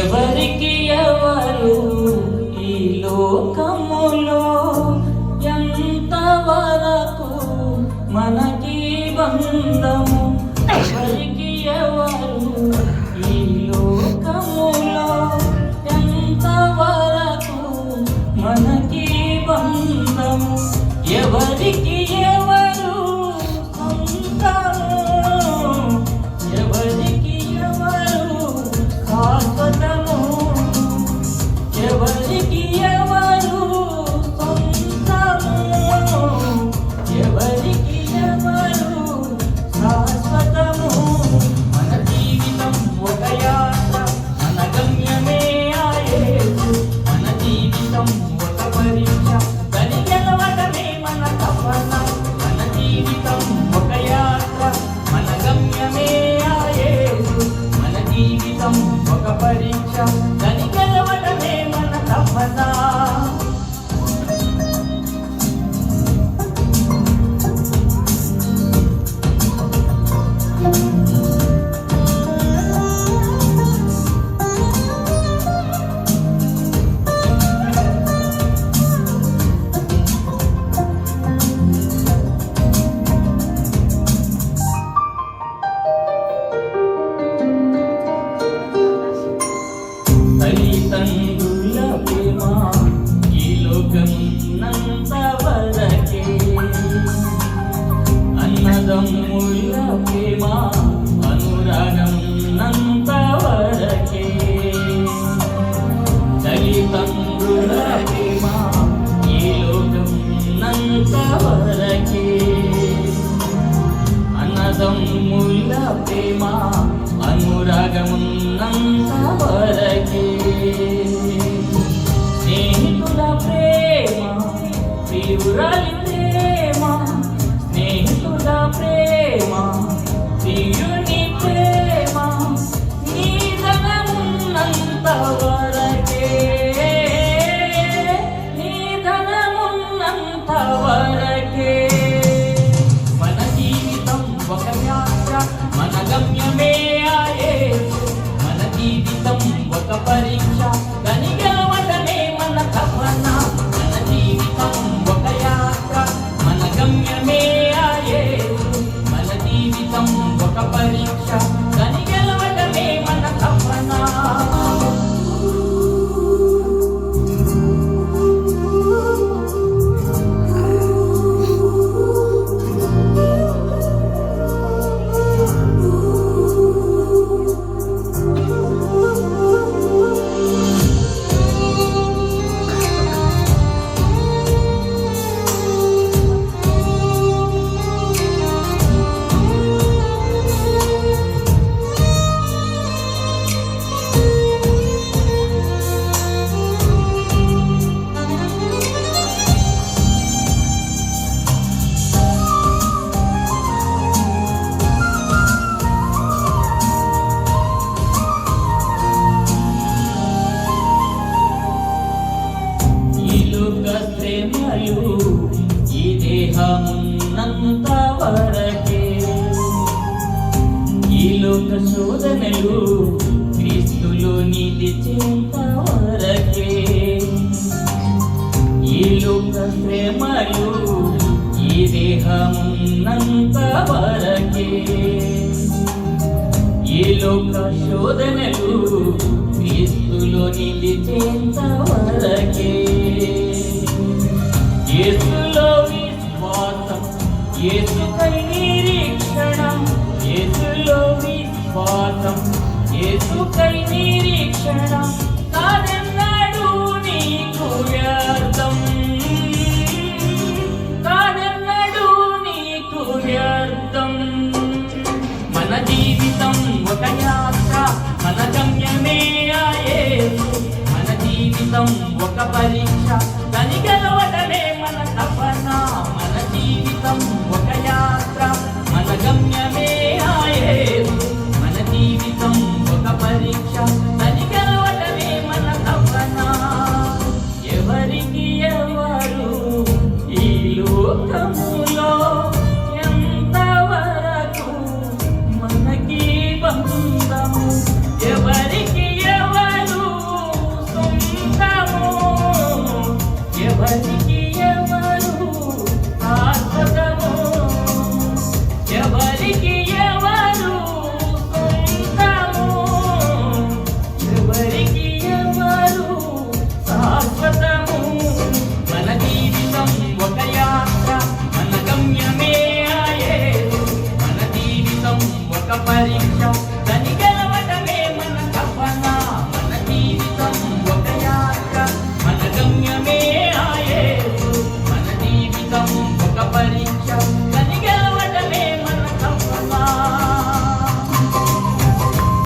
ఎవరికి ఎవరు ఈ లోకములో ఎంతవరకు మనకి బంధము ఎవరికి ఎవరు ఈ లోకములో ఎంతవరకు మనకి బంధము ఎవరికి ఎవరు సొంతము ఎవరికి ఎవరు శాశ్వతము ఎవరికి ఎవరు సొంతము ఎవరికి ఎవరు శాశ్వతము మన జీవితం ఒక యాత్ర మన గమ్యమే యేసు మన జీవితం ఒక పరీక్ష దాని గెలవడమే మన తపన మన జీవితం ఒక యాత్ర మన గమ్యమే యేసు మన జీవితం ఒక పరీక్ష దాని గెలవడమే మన తపన తల్లిదండ్రుల ప్రేమ ఈ లోకమున్నంత వరకే అన్నదమ్ముల ప్రేమ అనురాగమున్నంత వరకే తల్లిదండ్రుల ప్రేమ ఈ లోకమున్నంత వరకే అన్నదమ్ముల ప్రేమ అనురాగమున్నంత వరకే స్నేహితుల ప్రేమ ప్రియురాలి ప్రేమ స్నేహితుల ప్రేమ ప్రియుని ప్రేమ నీ ధనమున్నంత వరకే నీ ధనమున్నంత వరకే మన జీవితం ఒక యాత్ర మన గమ్యమే యేసు మన జీవితం ఒక పరీక్ష దాని గెలవడమే మన తపన మన జీవితం ఒక యాత్ర మన గమ్యమే యేసు మన జీవితం ఒక పరీక్ష దాని గెలవడమే మన తపన ప్రేమలు ఈ దేహమున్నంత వరకే ఈ లోక శోధనలు క్రీస్తులో నిలిచేంత వరకే ఈ లోక ప్రేమలు ఈ దేహమున్నంత వరకే ఈ లోక శోధనలు క్రీస్తులో నిలిచేంత వరకే యేసులో విశ్వాసం యేసుకై నిరీక్షణ యేసులో విశ్వాసం యేసుకై నిరీక్షణ కాదెన్నడూ నీకు వ్యర్థం కాదెన్నడూ నీకు వ్యర్థం మన జీవితం ఒక యాత్ర మన గమ్యమే యేసు మన జీవితం ఒక పరీక్ష